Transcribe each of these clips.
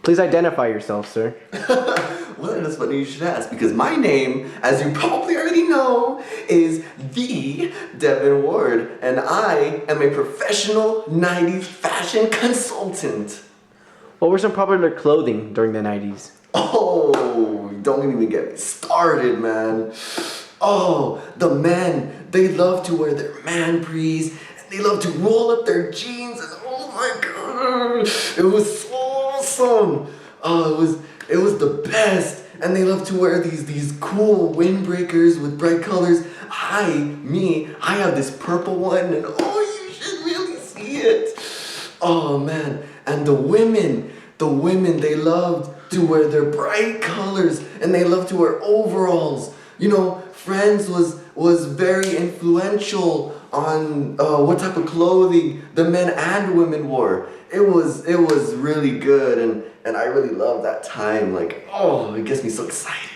Please identify yourself, sir. Well, that's funny you should ask, because my name, as you probably already know, is the Devon Wad, and I am a professional 90s fashion consultant. What were some popular clothing during the 90s? Oh, don't even get me started, man. Oh, the men, they love to wear their man briefs, and they love to roll up their jeans, and oh my god, it was so awesome. Oh, it was the best. And they love to wear these cool windbreakers with bright colors. I have this purple one, and oh, you should really see it. Oh man, and the women, they loved to wear their bright colors, and they loved to wear overalls. You know, Friends was very influential on what type of clothing the men and women wore. It was really good, and I really love that time. Like, oh, it gets me so excited.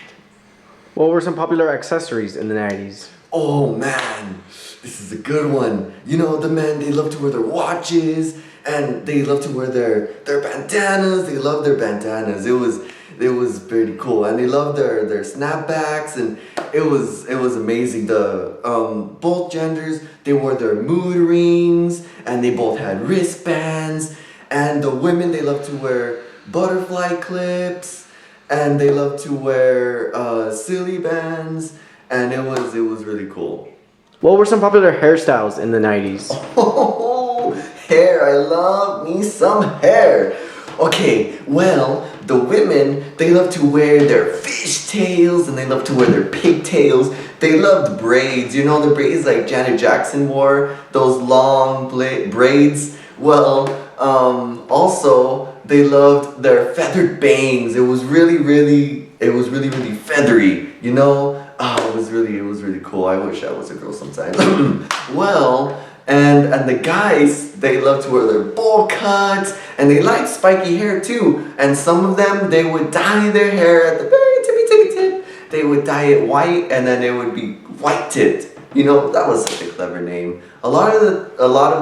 What were some popular accessories in the 90s? Oh man, this is a good one. You know, the men, they love to wear their watches, and they love to wear their bandanas. They love their bandanas. It was pretty cool, and they loved their snapbacks, and it was amazing. The both genders, they wore their mood rings, and they both had wristbands. And the women, they love to wear butterfly clips, and they love to wear silly bands, and it was really cool. What were some popular hairstyles in the 90s? Oh, hair! I love me some hair. Okay, well, the women, they love to wear their fishtails, and they love to wear their pigtails. They loved braids, you know, the braids like Janet Jackson wore, those long braids. Well, also, they loved their feathered bangs. It was really feathery, you know? Oh, it was really cool. I wish I was a girl sometimes. Well, and the guys, they love to wear their bowl cuts, and they like spiky hair too. And some of them, they would dye their hair at the very tippy tip. They would dye it white, and then it would be white tipped. You know, that was such a clever name. A lot of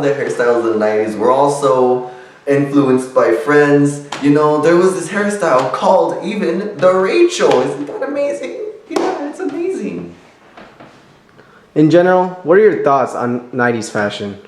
the hairstyles in the 90s were also influenced by Friends. You know, there was this hairstyle called even the Rachel. Isn't that amazing? Yeah, it's amazing. In general, what are your thoughts on 90s fashion?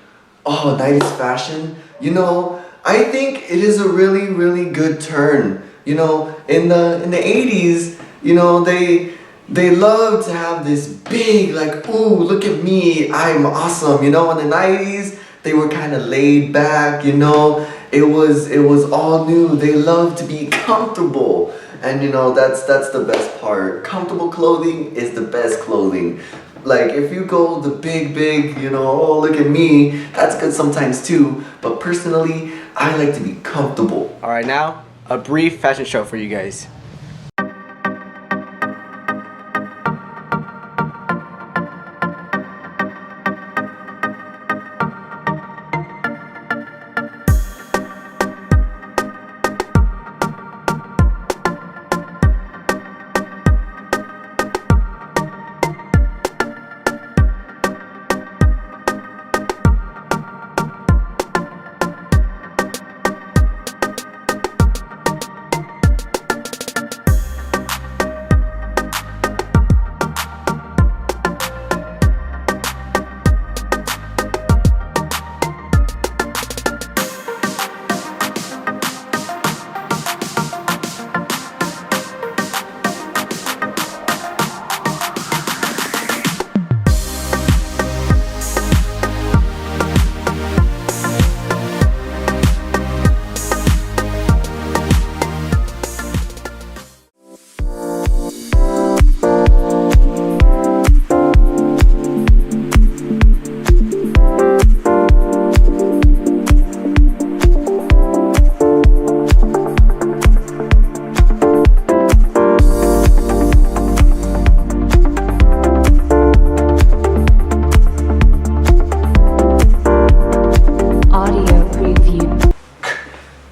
Oh, 90s fashion? You know, I think it is a really good turn. You know, in the 80s, you know, they love to have this big, like, ooh, look at me, I'm awesome. You know, in the 90s, they were kind of laid back, you know. It was all new. They love to be comfortable. And you know, that's the best part. Comfortable clothing is the best clothing. Like, if you go the big, you know, oh, look at me, that's good sometimes too. But personally, I like to be comfortable. All right, now a brief fashion show for you guys.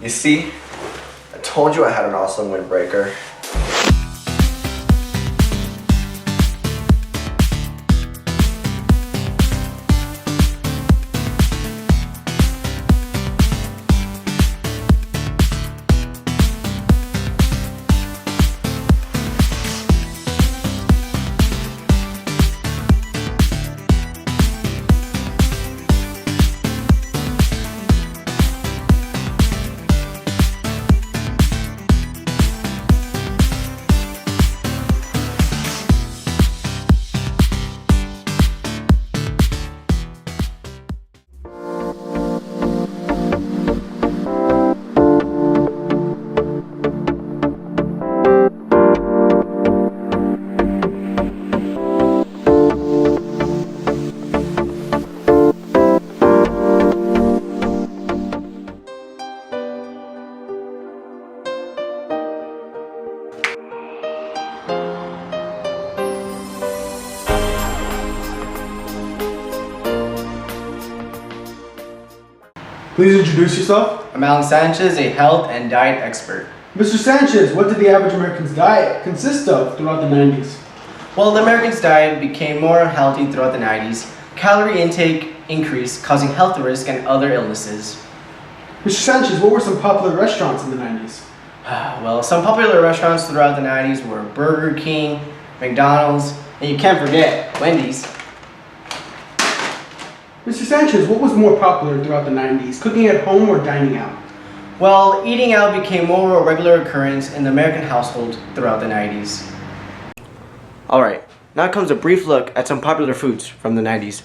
You see, I told you I had an awesome windbreaker. Please introduce yourself. I'm Alan Sanchez, a health and diet expert. Mr. Sanchez, what did the average American's diet consist of throughout the 90s? Well, the American's diet became more healthy throughout the 90s. Calorie intake increased, causing health risk and other illnesses. Mr. Sanchez, what were some popular restaurants in the 90s? Well, some popular restaurants throughout the 90s were Burger King, McDonald's, and you can't forget Wendy's. Mr. Sanchez, what was more popular throughout the 90s, cooking at home or dining out? Well, eating out became more of a regular occurrence in the American household throughout the 90s. Alright, now comes a brief look at some popular foods from the 90s.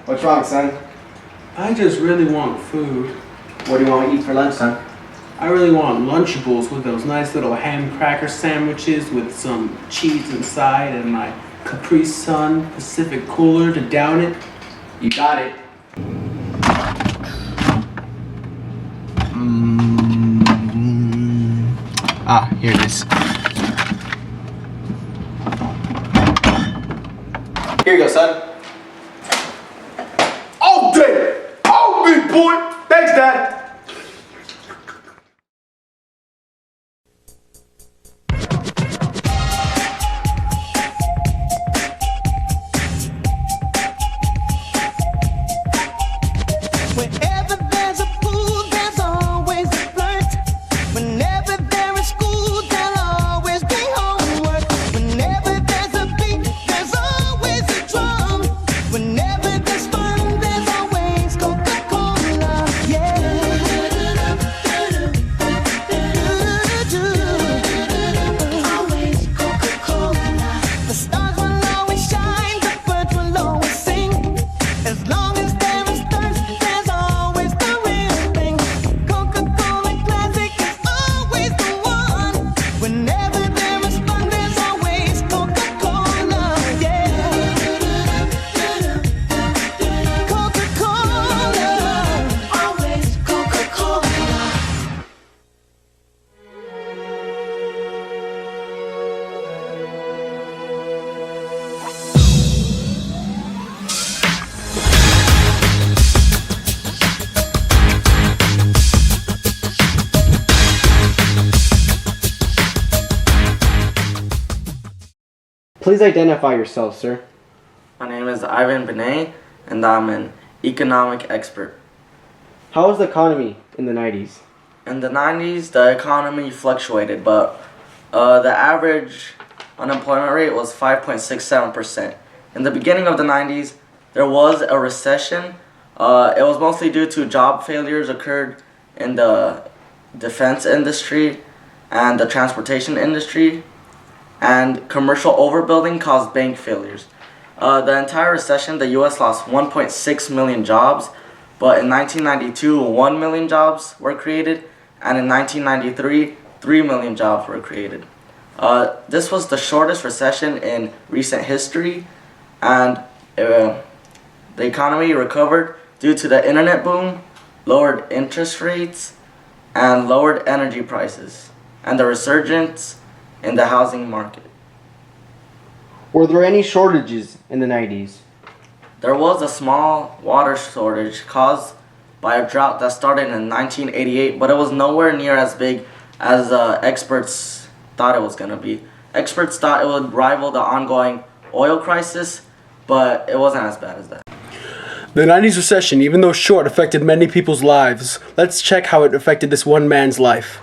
What's wrong, son? I just really want food. What do you want to eat for lunch, son? I really want Lunchables with those nice little ham cracker sandwiches with some cheese inside and my Capri Sun Pacific cooler to down it. You got it. Here it is. Here you go, son. All day! All big boy! Thanks, Dad! Wherever there's a pool, there's always a flirt. Whenever there is school, there'll always be homework. Whenever there's a beat, there's always a drum. Whenever there's fun, there's always Coca-Cola. Yeah. Always Coca-Cola. The stars will always shine, the birds will always sing. As long as there is thirst, there's always the real thing. Coca-Cola Classic is always the one. Whenever there is fun, there's always Coca-Cola. Yeah. Coca-Cola. Always Coca-Cola. Please identify yourself, sir. My name is Ivan Benet, and I'm an economic expert. How was the economy in the 90s? In the 90s, the economy fluctuated, but the average unemployment rate was 5.67%. In the beginning of the 90s, there was a recession. It was mostly due to job failures occurred in the defense industry and the transportation industry, and commercial overbuilding caused bank failures. The entire recession, the U.S. lost 1.6 million jobs, but in 1992, 1 million jobs were created, and in 1993, 3 million jobs were created. This was the shortest recession in recent history, and the economy recovered due to the internet boom, lowered interest rates, and lowered energy prices, and the resurgence in the housing market. Were there any shortages in the 90s? There was a small water shortage caused by a drought that started in 1988, but it was nowhere near as big as experts thought it was going to be. Experts thought it would rival the ongoing oil crisis, but it wasn't as bad as that. The 90s recession, even though short, affected many people's lives. Let's check how it affected this one man's life.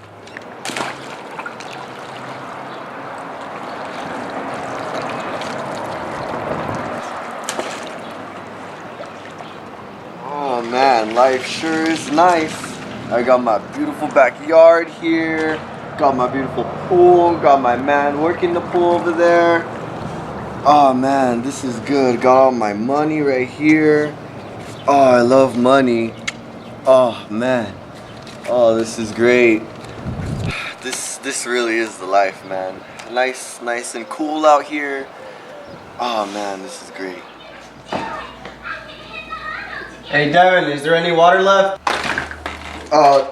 Oh man, life sure is nice. I got my beautiful backyard here, got my beautiful pool, got my man working the pool over there. Oh man, this is good. Got all my money right here. Oh, I love money. Oh man. Oh, this is great. This really is the life, man. Nice and cool out here. Oh man, this is great. Hey Devon, is there any water left?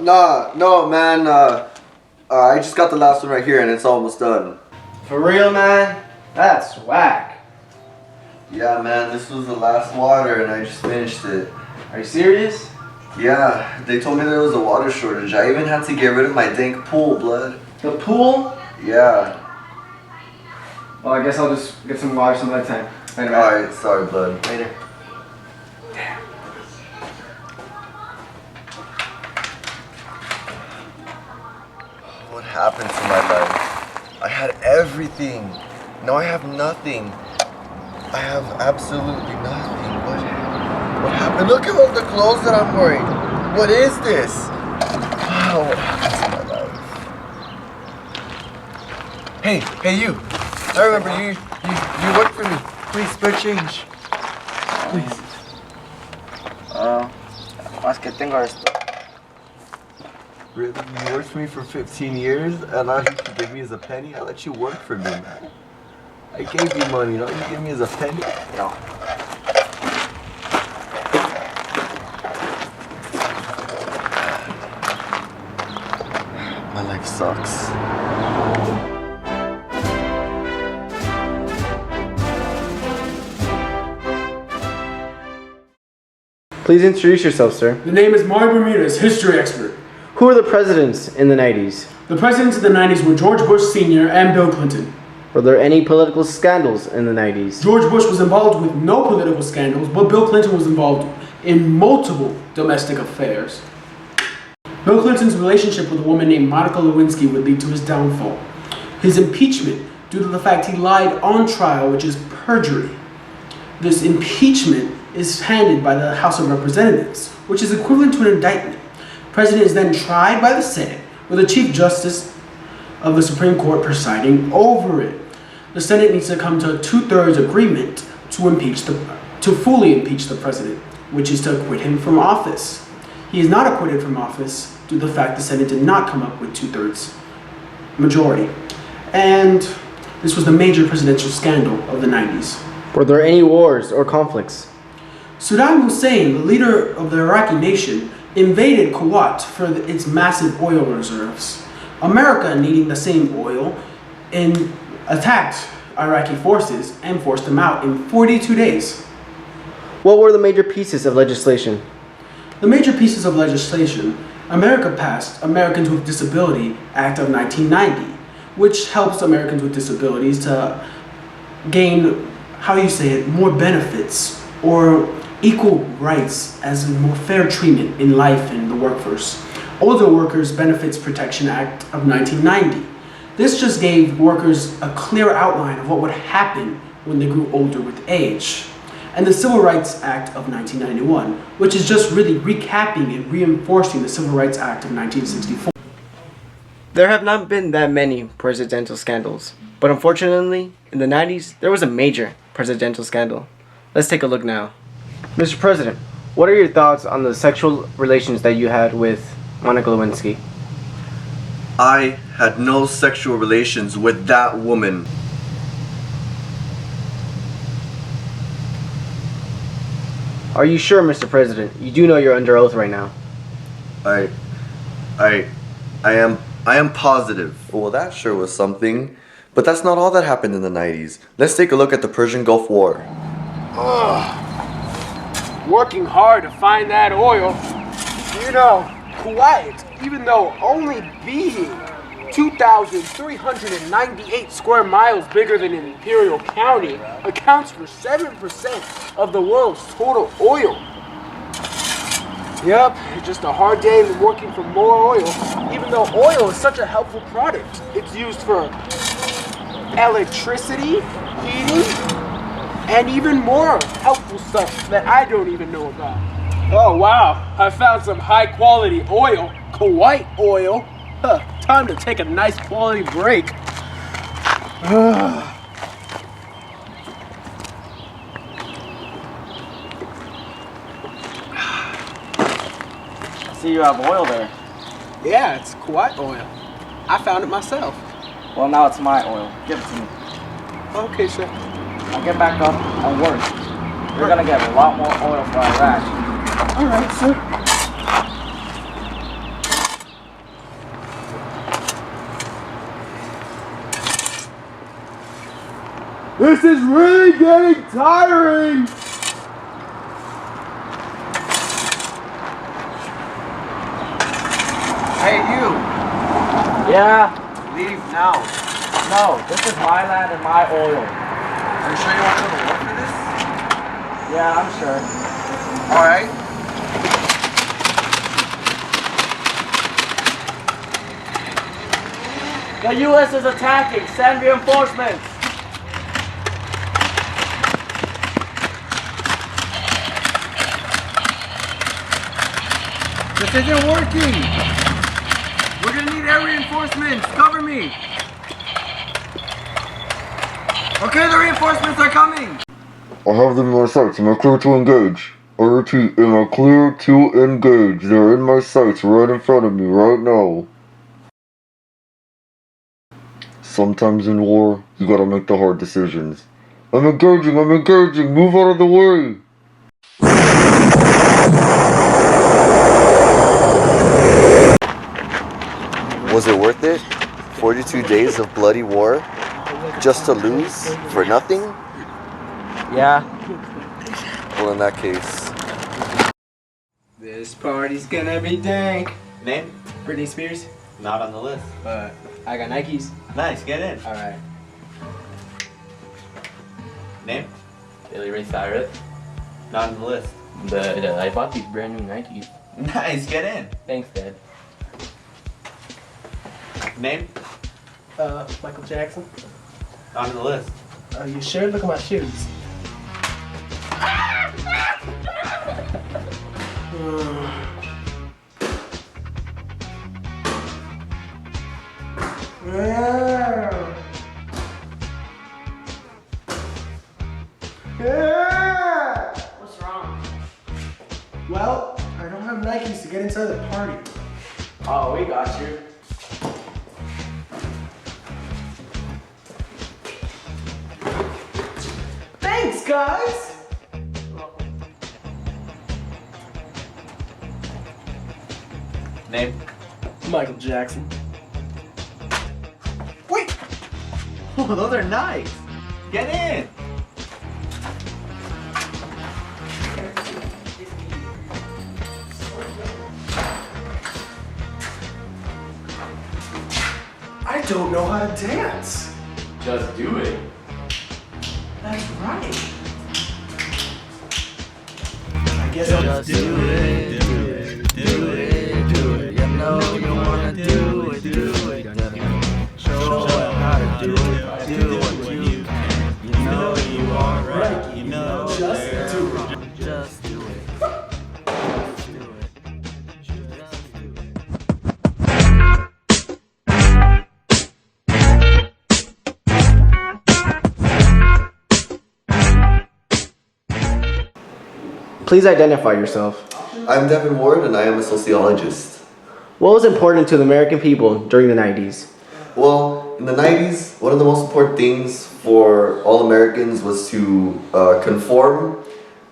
No, man. I just got the last one right here, and it's almost done. For real, man? That's whack. Yeah, man, this was the last water and I just finished it. Are you serious? Yeah, they told me there was a water shortage. I even had to get rid of my dank pool, blood. The pool? Yeah. Well, I guess I'll just get some water some other time. Later, man. Alright, sorry, blood. Later. What happened to my life? I had everything. Now I have nothing. I have absolutely nothing. What happened? Look at all the clothes that I'm wearing. What is this? Wow, what happened to my life? Hey, you. I remember you work for me. Please, spare change. Please. Más que tengo esto. Really? You worked for me for 15 years and all you can give me is a penny? I let you work for me, man. I gave you money, all you give me is a penny? No. My life sucks. Please introduce yourself, sir. The name is Mario Bermudez, history expert. Who were the presidents in the 90s? The presidents of the 90s were George Bush Sr. and Bill Clinton. Were there any political scandals in the 90s? George Bush was involved with no political scandals, but Bill Clinton was involved in multiple domestic affairs. Bill Clinton's relationship with a woman named Monica Lewinsky would lead to his downfall. His impeachment, due to the fact he lied on trial, which is perjury. This impeachment is handed by the House of Representatives, which is equivalent to an indictment. The president is then tried by the Senate, with the Chief Justice of the Supreme Court presiding over it. The Senate needs to come to a 2/3 agreement to fully impeach the president, which is to acquit him from office. He is not acquitted from office due to the fact the Senate did not come up with 2/3 majority. And this was the major presidential scandal of the 90s. Were there any wars or conflicts? Saddam Hussein, the leader of the Iraqi nation, invaded Kuwait for its massive oil reserves. America, needing the same oil, attacked Iraqi forces and forced them out in 42 days. What were the major pieces of legislation? The major pieces of legislation, America passed Americans with Disability Act of 1990, which helps Americans with disabilities to gain, more benefits or equal rights as in more fair treatment in life and the workforce. Older Workers Benefits Protection Act of 1990. This just gave workers a clear outline of what would happen when they grew older with age. And the Civil Rights Act of 1991, which is just really recapping and reinforcing the Civil Rights Act of 1964. There have not been that many presidential scandals, but unfortunately, in the 90s, there was a major presidential scandal. Let's take a look now. Mr. President, what are your thoughts on the sexual relations that you had with Monica Lewinsky? I had no sexual relations with that woman. Are you sure, Mr. President? You do know you're under oath right now. I am positive. Well, that sure was something. But that's not all that happened in the 90s. Let's take a look at the Persian Gulf War. Working hard to find that oil. You know, Kuwait, even though only being 2,398 square miles bigger than Imperial County, accounts for 7% of the world's total oil. Yep, just a hard day working for more oil, even though oil is such a helpful product. It's used for electricity, heating, and even more helpful stuff that I don't even know about. Oh wow, I found some high quality oil, Kuwait oil. Huh, time to take a nice quality break. See, you have oil there. Yeah, it's Kuwait oil. I found it myself. Well, now it's my oil. Give it to me. Okay, sir. Now get back up and work. You're gonna get a lot more oil for Iraq. All right, sir. This is really getting tiring! Hey, you! Yeah. Leave now. No, this is my land and my oil. Are you sure you want to go to war for this? Yeah, I'm sure. Alright. The U.S. is attacking. Send reinforcements. This isn't working! We're gonna need air reinforcements! Cover me! Okay, the reinforcements are coming! I have them in my sights. Am I clear to engage? I repeat, am I clear to engage? They're in my sights right in front of me right now. Sometimes in war, you gotta make the hard decisions. I'm engaging, move out of the way! Was it worth it? 42 days of bloody war? Just to lose? For nothing? Yeah. Well, in that case... This party's gonna be dank. Name? Britney Spears, Not on the list. but I got Nikes. Nice, get in. Alright. Name? Billy Ray Cyrus. Not on the list. But I bought these brand new Nikes. Nice, get in. Thanks, Dad. Name? Michael Jackson. Not on the list. Are you sure? Look at my shoes. What's wrong? Well, I don't have Nikes to get inside the party. Oh, we got you. Thanks, guys! Name? Michael Jackson. Wait! Oh, those are nice. Get in. I don't know how to dance. Just do it. That's right. I guess I'll Just do it, do it, do it, do it. You know you wanna do it, do it. Show them how to do it, do what you can. You know you are right, you know Just they're do it. wrong. Just do it. Just do it. Just do it. Please identify yourself. I'm Devon Wad and I am a sociologist. What was important to the American people during the 90s? Well, in the 90s, one of the most important things for all Americans was to conform.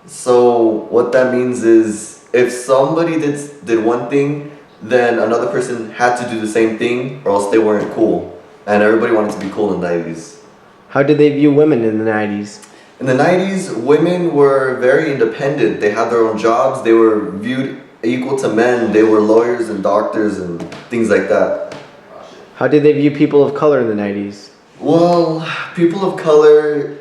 So what that means is if somebody did one thing, then another person had to do the same thing or else they weren't cool. And everybody wanted to be cool in the 90s. How did they view women in the 90s? In the 90s, women were very independent. They had their own jobs. They were viewed equal to men. They were lawyers and doctors and things like that. How did they view people of color in the 90s? Well, people of color,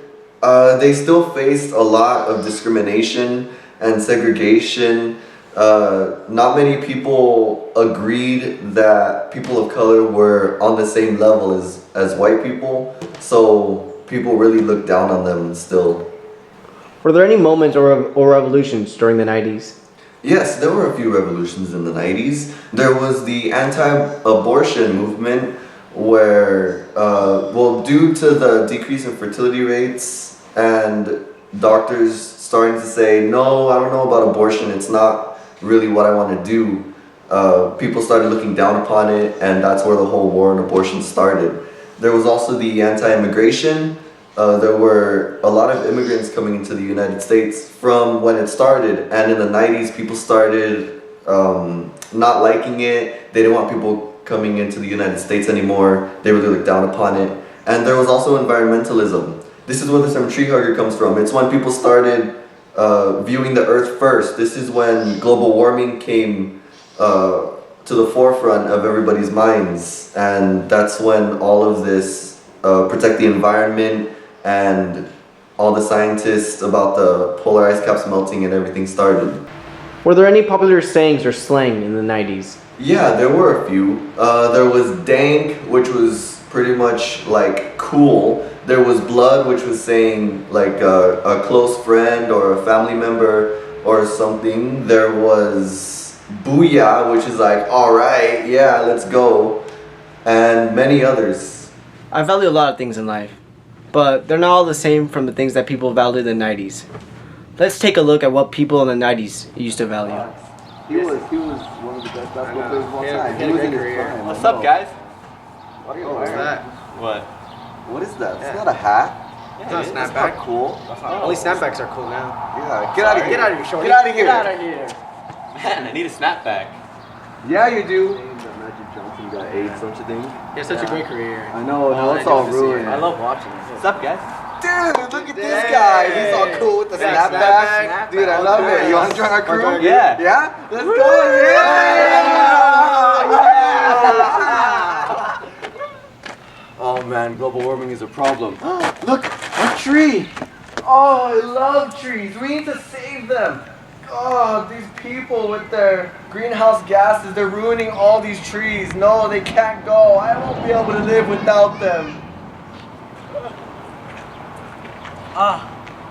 they still faced a lot of discrimination and segregation. Not many people agreed that people of color were on the same level as white people. So people really looked down on them still. Were there any moments or revolutions during the 90s? Yes, there were a few revolutions in the 90s. There was the anti-abortion movement where, due to the decrease in fertility rates and doctors starting to say, no, I don't know about abortion, it's not really what I want to do. People started looking down upon it, and that's where the whole war on abortion started. There was also the anti-immigration. There were a lot of immigrants coming into the United States from when it started, and in the 90s people started not liking it. They didn't want people coming into the United States anymore. They really looked down upon it. And there was also environmentalism. This is where the term tree hugger comes from. It's when people started viewing the earth first. This is when global warming came to the forefront of everybody's minds. And that's when all of this protect the environment and all the scientists about the polar ice caps melting and everything started. Were there any popular sayings or slang in the 90s? Yeah, there were a few. There was dank, which was pretty much like cool. There was blood, which was saying like a close friend or a family member or something. There was booyah, which is like, alright, yeah, let's go. And many others. I value a lot of things in life, but they're not all the same from the things that people valued in the 90s. Let's take a look at what people in the 90s used to value. He was one of the best basketball players of all time. He was in his prime. What's up, guys? What are you What's wearing? that? What? What is that? It's not a hat. It's not a It's snapback. not cool. Only snapbacks are cool now. Yeah, get out of here. Get out of here, shorty. Get out of here. Get out of here. Man, I need a snapback. Yeah, you do. Magic Johnson got AIDS, don't you think? He had such a great career. I know, now it's all ruined. I love watching it. What's up, guys? Dude, look at this guy. He's all cool with the Yeah, snapback. snapback. Dude, I love it. You want to join our crew? Yeah. Yeah? Let's go. Yeah. Oh man, global warming is a problem. Look, a tree. Oh, I love trees. We need to save them. Oh, these people with their greenhouse gases, they're ruining all these trees. No, they can't go. I won't be able to live without them.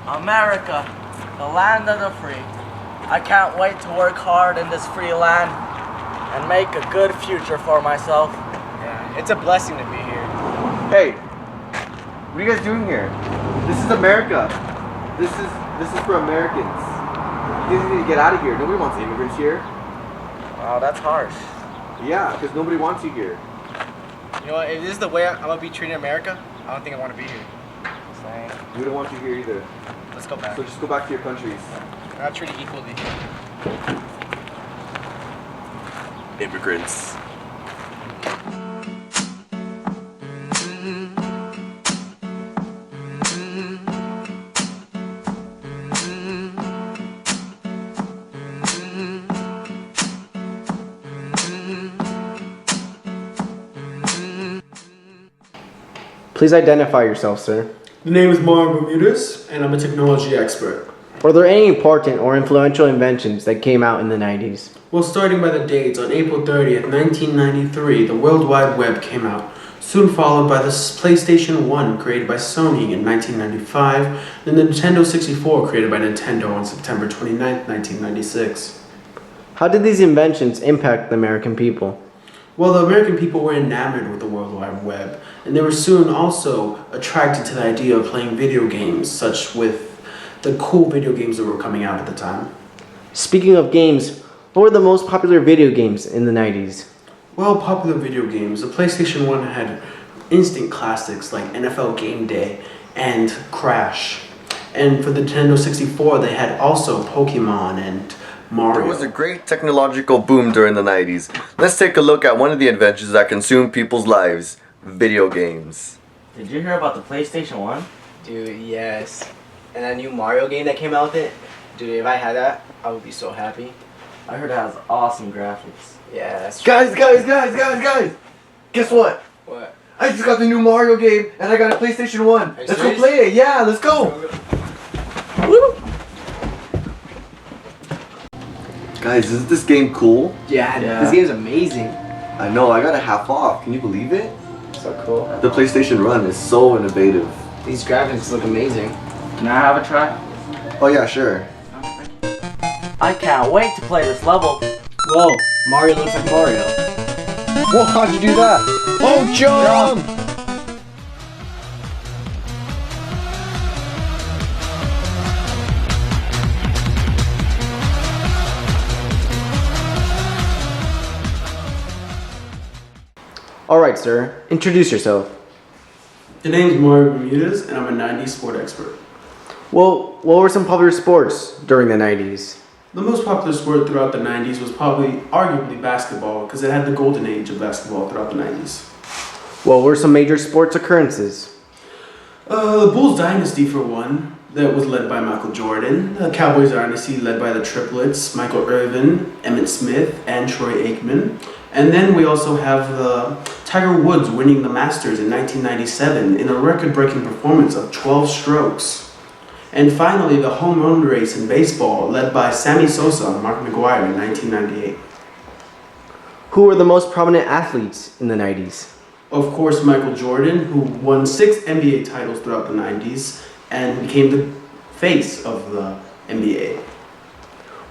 America, the land of the free. I can't wait to work hard in this free land and make a good future for myself. Yeah, it's a blessing to be here. Hey, what are you guys doing here? This is America. This is for Americans. You guys need to get out of here. Nobody wants immigrants here. Wow, that's harsh. Yeah, because nobody wants you here. You know what? If this is the way I'm gonna be treated in America, I don't think I want to be here. Same. We don't want you here either. Let's go back. So just go back to your countries. We're not treated equally. Immigrants. Please identify yourself, sir. The name is Mario Bermudez, and I'm a technology expert. Were there any important or influential inventions that came out in the 90s? Well, starting by the dates, on April 30th, 1993, the World Wide Web came out, soon followed by the PlayStation 1, created by Sony in 1995, and the Nintendo 64, created by Nintendo on September 29th, 1996. How did these inventions impact the American people? Well, the American people were enamored with the World Wide Web, and they were soon also attracted to the idea of playing video games, such with the cool video games that were coming out at the time. Speaking of games, what were the most popular video games in the 90s? Well, popular video games. The PlayStation 1 had instant classics like NFL Game Day and Crash. And for the Nintendo 64, they had also Pokemon and Mario. There was a great technological boom during the 90s. Let's take a look at one of the inventions that consumed people's lives. Video games. Did you hear about the PlayStation 1? Dude, yes. And that new Mario game that came out with it? Dude, if I had that, I would be so happy. I heard it has awesome graphics. Yeah, that's true. Guys! Guess what? What? I just got the new Mario game and I got a PlayStation 1. Are you Let's go serious? play it. Yeah, let's go. Guys, isn't this game cool? Yeah, Yeah. this game's amazing. I know, I got a half off. Can you believe it? So cool. The PlayStation Run is so innovative. These graphics look amazing. Can I have a try? Oh yeah, sure. I can't wait to play this level. Whoa, Mario looks like Mario. Whoa, how'd you do that? Oh, jump! Alright, sir. Introduce yourself. The name's Mario Bermudez, and I'm a 90s sport expert. Well, what were some popular sports during the 90s? The most popular sport throughout the 90s was probably, arguably, basketball, because it had the golden age of basketball throughout the 90s. What were some major sports occurrences? The Bulls dynasty, for one, that was led by Michael Jordan. The Cowboys dynasty led by the triplets, Michael Irvin, Emmitt Smith, and Troy Aikman. And then we also have Tiger Woods winning the Masters in 1997 in a record-breaking performance of 12 strokes. And finally, the home run race in baseball led by Sammy Sosa and Mark McGwire in 1998. Who were the most prominent athletes in the 90s? Of course, Michael Jordan, who won 6 NBA titles throughout the 90s and became the face of the NBA.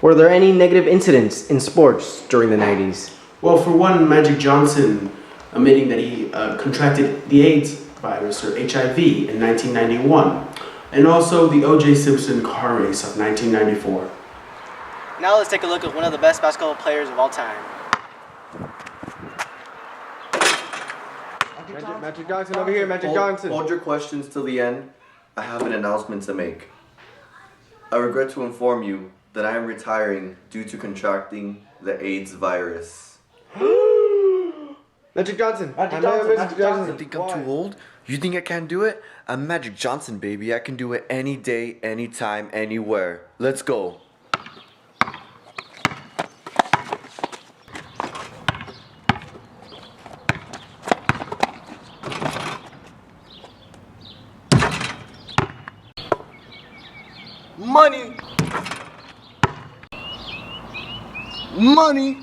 Were there any negative incidents in sports during the 90s? Well, for one, Magic Johnson admitting that he contracted the AIDS virus, or HIV, in 1991. And also the O.J. Simpson car race of 1994. Now let's take a look at one of the best basketball players of all time. Magic Johnson over here, Magic Johnson. Hold your questions till the end. I have an announcement to make. I regret to inform you that I am retiring due to contracting the AIDS virus. Magic Johnson. Magic Johnson. You think I'm too old? You think I can't do it? I'm Magic Johnson, baby. I can do it any day, anytime, anywhere. Let's go. Money! Money!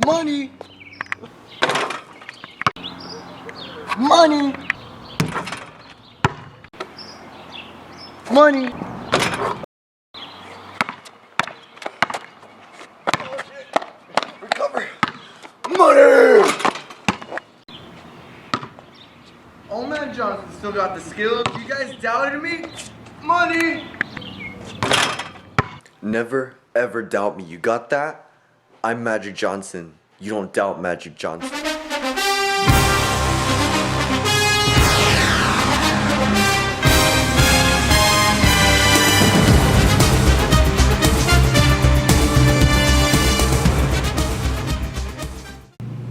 Money! Money! Money! Recover. Money! Old man Johnson still got the skill. You guys doubted me? Money! Never ever doubt me. You got that? I'm Magic Johnson. You don't doubt Magic Johnson.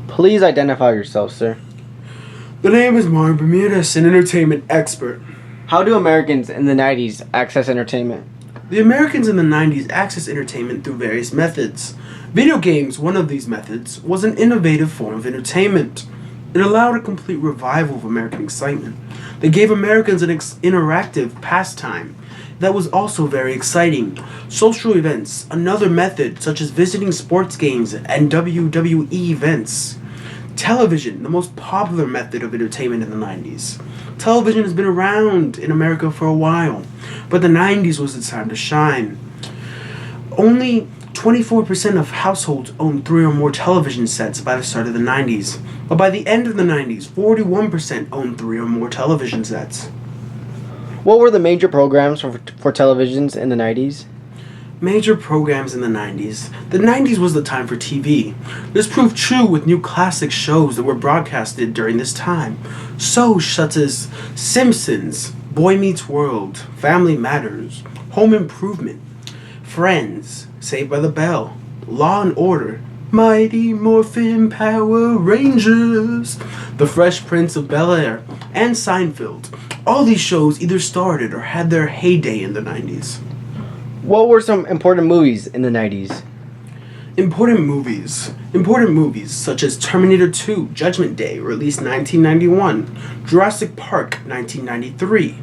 Please identify yourself, sir. The name is Mark Bermudez, an entertainment expert. How do Americans in the 90s access entertainment? The Americans in the 90s accessed entertainment through various methods. Video games, one of these methods, was an innovative form of entertainment. It allowed a complete revival of American excitement. They gave Americans an interactive pastime that was also very exciting. Social events, another method, such as visiting sports games and WWE events. Television, the most popular method of entertainment in the 90s. Television has been around in America for a while, but the 90s was the time to shine. Only 24% of households owned 3 or more television sets by the start of the 90s, but by the end of the 90s, 41% owned 3 or more television sets. What were the major programs for televisions in the 90s? Major programs in the 90s. The 90s was the time for TV. This proved true with new classic shows that were broadcasted during this time. Shows such as Simpsons, Boy Meets World, Family Matters, Home Improvement, Friends, Saved by the Bell, Law and Order, Mighty Morphin Power Rangers, The Fresh Prince of Bel-Air, and Seinfeld. All these shows either started or had their heyday in the 90s. What were some important movies in the 90s? Important movies such as Terminator 2, Judgment Day, released 1991, Jurassic Park, 1993,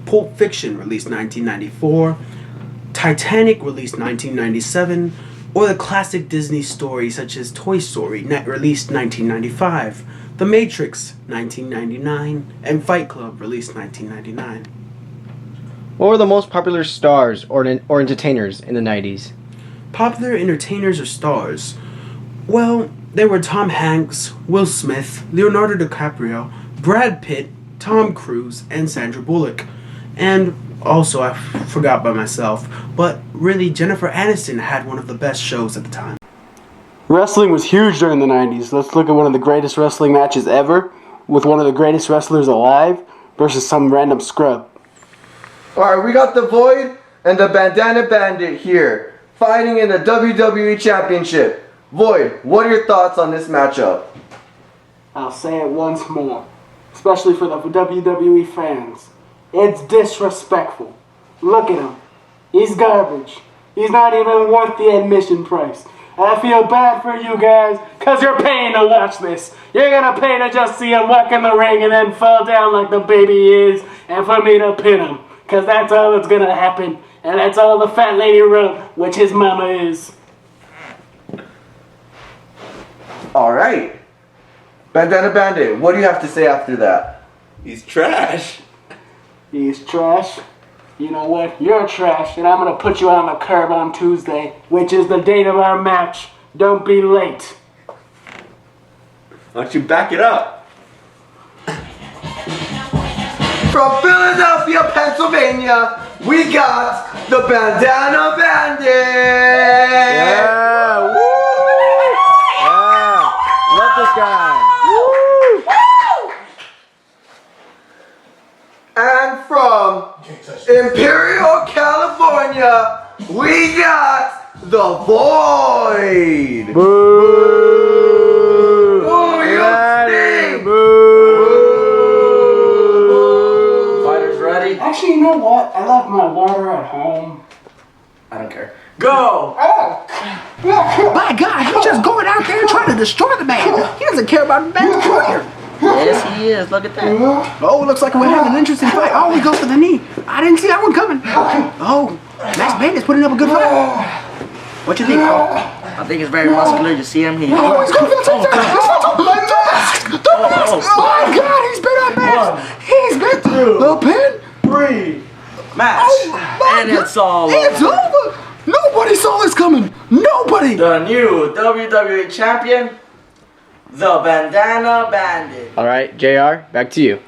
Pulp Fiction, released 1994, Titanic, released 1997, or the classic Disney stories such as Toy Story, released 1995, The Matrix, 1999, and Fight Club, released 1999. What were the most popular stars or entertainers in the 90s? Popular entertainers or stars? Well, there were Tom Hanks, Will Smith, Leonardo DiCaprio, Brad Pitt, Tom Cruise, and Sandra Bullock. And also, I forgot by myself, but really Jennifer Aniston had one of the best shows at the time. Wrestling was huge during the 90s. Let's look at one of the greatest wrestling matches ever, with one of the greatest wrestlers alive versus some random scrub. Alright, we got the Void and the Bandana Bandit here, fighting in the WWE Championship. Void, what are your thoughts on this matchup? I'll say it once more. especially for the WWE fans. It's disrespectful. Look at him. He's garbage. He's not even worth the admission price. I feel bad for you guys, because you're paying to watch this. You're going to pay to just see him walk in the ring and then fall down like the baby he is, and for me to pin him, because that's all that's going to happen, and that's all the fat lady wrote, which his mama is. Alright. Bandana Bandit, what do you have to say after that? He's trash. He's trash. You know what? You're trash, and I'm going to put you on the curb on Tuesday, which is the date of our match. Don't be late. Why don't you back it up? From Philadelphia, Pennsylvania, we got the Bandana Bandit! Yeah, woo! Yeah, love this guy. Woo! And from Imperial, California, we got the Void! Boo! Boo, you stink! Boo! Fighters ready? Actually, you know what? I left my water at home. I don't care. Go! My God, he's just going out there trying to destroy the man. He doesn't care about the man's career. Yes, he is. Look at that. Oh, looks like we're having an interesting fight. Oh, he goes for the knee. I didn't see that one coming. Oh, Max Bandit's putting up a good fight. What you think, Paul? I think it's very muscular. You see him? He. Oh, he's going for the takedown. My mask! The mask! Oh, my God, he's been unmasked. He's been the pin. 3. Match. Oh, my And God. it's all It's over. over. Nobody saw this coming. Nobody. The new WWE champion, the Bandana Bandit. All right, JR, back to you.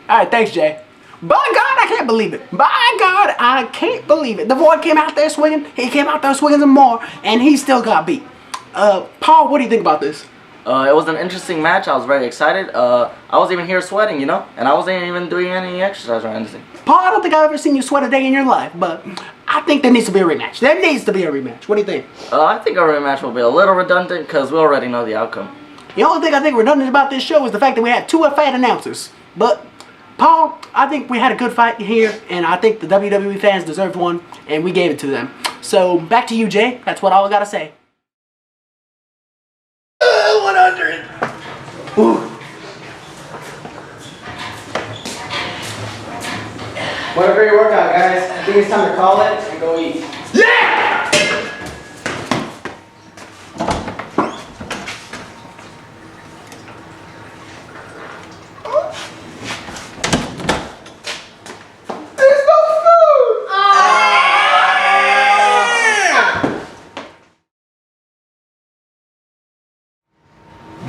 All right, thanks, Jay. By God, I can't believe it. By God, I can't believe it. The Void came out there swinging. He came out there swinging some more, and he still got beat. Paul, what do you think about this? It was an interesting match. I was very excited. I was even here sweating, you know, and I wasn't even doing any exercise or anything. Paul, I don't think I've ever seen you sweat a day in your life, but I think there needs to be a rematch. There needs to be a rematch. What do you think? I think our rematch will be a little redundant because we already know the outcome. The only thing I think redundant about this show is the fact that we had two fat announcers. But, Paul, I think we had a good fight here, and I think the WWE fans deserved one, and we gave it to them. So, back to you, Jay. That's what all I gotta say. 100! Whatever your workout, guys. I think it's time to call it and go eat. Yeah! There's no food!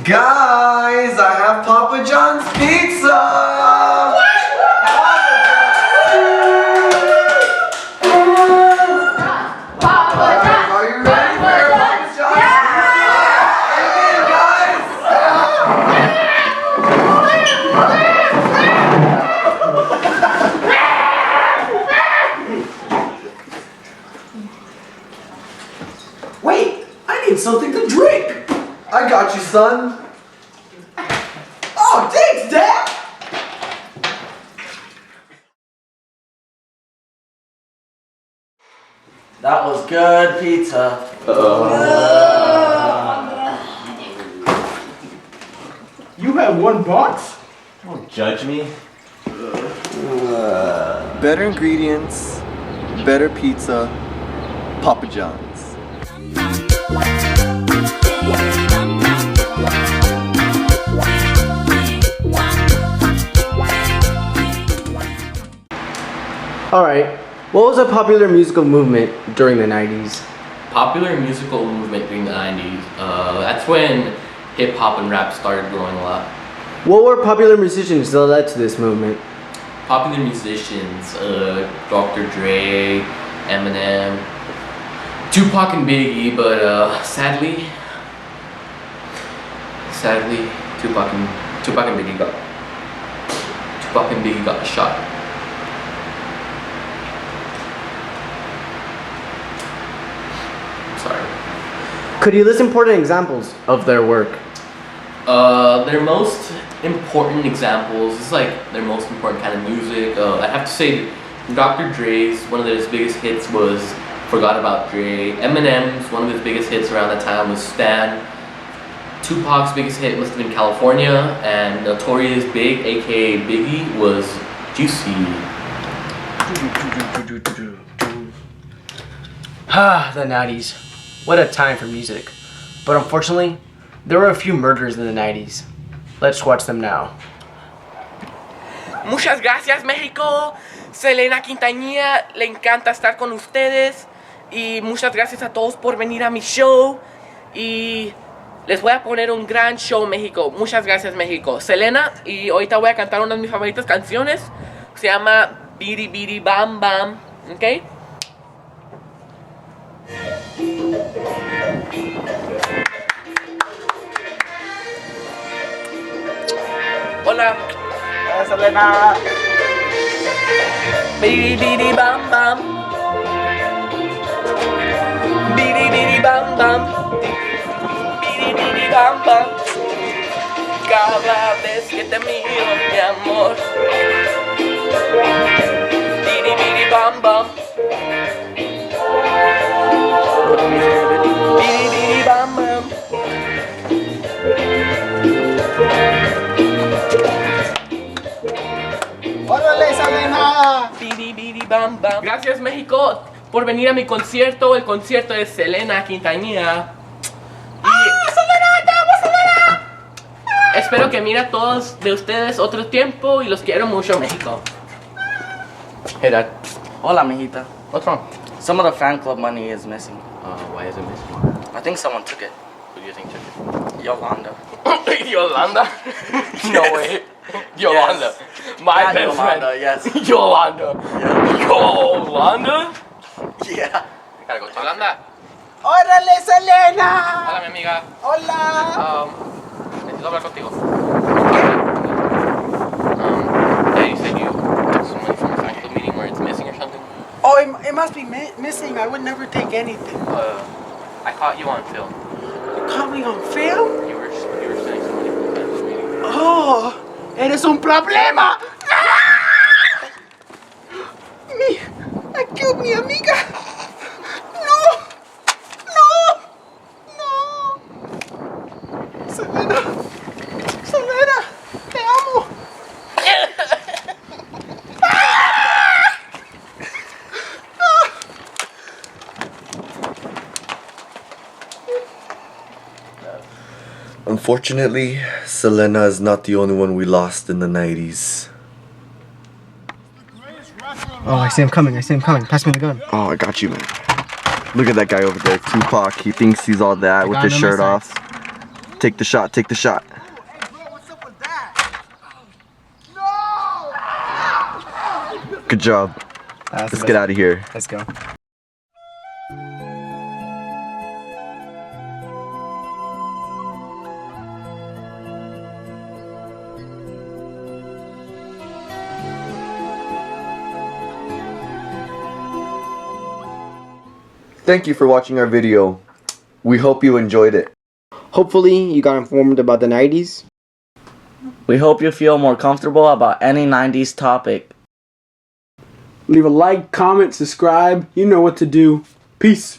Guys, I have Papa John's pizza! Are you ready for your Papa John's pizza? Guys! Wait, I need something to drink. I got you, son. Oh, thanks, Dad. That was good pizza. You have one box? Don't judge me. Better ingredients, better pizza, Papa John's. All right. What was a popular musical movement during the 90s? Popular musical movement during the 90s. That's when hip hop and rap started growing a lot. What were popular musicians that led to this movement? Popular musicians, Dr. Dre, Eminem, Tupac and Biggie, but sadly, Tupac and Biggie got shot. Sorry. Could you list important examples of their work? Their most important examples. It's like their most important kind of music. I have to say, Dr. Dre's one of his biggest hits was "Forgot About Dre." Eminem's one of his biggest hits around that time was "Stan." Tupac's biggest hit must have been "California," and Notorious Big, aka Biggie, was "Juicy." Ah, the 90s. What a time for music. But unfortunately, there were a few murders in the 90s. Let's watch them now. Muchas gracias, México. Selena Quintanilla, le encanta estar con ustedes. Y muchas gracias a todos por venir a mi show. Y les voy a poner un gran show, México. Muchas gracias, México. Selena, y ahorita voy a cantar una de mis favoritas canciones. Se llama Bidi Bidi Bam Bam. ¿Ok? Hola. Selena. Bidi Bidi Bam Bam. Bidi Bidi Bam Bam. Bidi Bidi Bam Bam. Cada vez que te miro, mi amor. Bidi Bidi Bam Bam. Bidi Bidi Bam Bam. ¡Órale, Selena! Bidi Bidi Bam Bam. Gracias, México, por venir a mi concierto, el concierto de Selena Quintanilla. ¡Selena! ¡Te amo, Selena! Espero que mire a todos de ustedes otro tiempo y los quiero mucho, México. Hey, Dad. Hola, mijita. What's wrong? Some of the fan club money is missing. Why is it missing? I think someone took it. Who do you think took Yolanda. it? Yolanda? No way. Yolanda. My Not best Yolanda, friend. yes. Yolanda. Yeah. Yolanda? Yeah. Gotta go talk. Yolanda. ¡Órale, Selena! Hola, mi amiga. ¡Hola! Necesito hablar contigo. Yeah, you said you took some money from a fan club meeting where it's missing or something? Oh, it must be missing. I would never take anything. I caught you on film. You caught me on film? You were spending some money from a fan club meeting. Oh, eres un problema. Ah! I killed mi amiga. No, no, no. Selena, Selena, te amo. Unfortunately, Selena is not the only one we lost in the 90s. Oh, I see him coming. Pass me the gun. Oh, I got you, man. Look at that guy over there, Tupac. He thinks he's all that with his shirt off. Take the shot, take the shot. Good job. Let's get out of here. Let's go. Thank you for watching our video. We hope you enjoyed it. Hopefully, you got informed about the 90s. We hope you feel more comfortable about any 90s topic. Leave a like, comment, subscribe. You know what to do. Peace.